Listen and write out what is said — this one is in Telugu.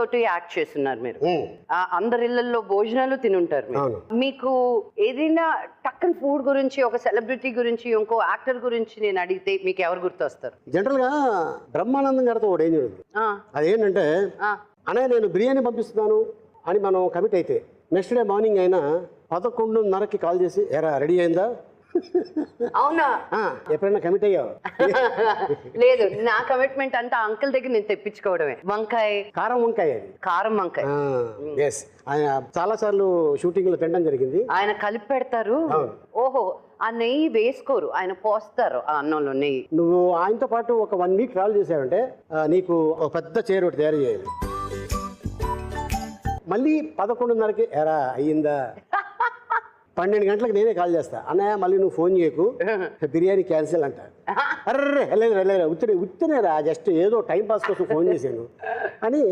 తోటి యాక్ట్ చేస్తున్నారు మీరు. అందరి ఇళ్లలో భోజనాలు తినుంటారు మీరు. మీకు ఏదైనా టక్కన్ ఫుడ్ గురించి, ఒక సెలబ్రిటీ గురించి, ఇంకో యాక్టర్ గురించి నేను అడిగితే మీకు ఎవరు గుర్తొస్తారు? జనరల్ గా బ్రహ్మానందం గారితో ఒకటి ఏం జరుగుతుంది, అదేంటంటే అనే నేను బిర్యానీ పంపిస్తున్నాను అని మనం కమిట్ అయితే నెక్స్ట్ డే మార్నింగ్ అయినా 11:30కి కాల్ చేసి ఎరా రెడీ అయిందా? అవునా? ఎప్పుడైనా కమిట్ అయ్యావు? లేదు, నా కమిట్మెంట్ అంతా అంకుల్ దగ్గర నేను తెప్పించుకోవడమే. వంకాయ, కారం వంకాయ, అది కారం వంకాయ. ఆయన చాలా సార్లు షూటింగ్ లో తినడం జరిగింది. ఆయన కలిపి పెడతారు. ఓహో, ఆ నెయ్యి వేసుకోరు, ఆయన పోస్తారు ఆ అన్నంలో నెయ్యి. నువ్వు ఆయనతో పాటు ఒక 1 వీక్ ట్రావెల్ చేసావంటే నీకు ఒక పెద్ద చైర్ ఒకటి తయారు చేయాలి. మళ్ళీ 11:30కి ఎరా అయ్యిందా? 12 గంటలకు నేనే కాల్ చేస్తా, అన్నయ్య మళ్ళీ నువ్వు ఫోన్ చేయకు, బిర్యానీ క్యాన్సిల్ అంట. అర్రే వెళ్ళలేదు ఉత్తనేరా, జస్ట్ ఏదో టైం పాస్ కోసం ఫోన్ చేశాను అని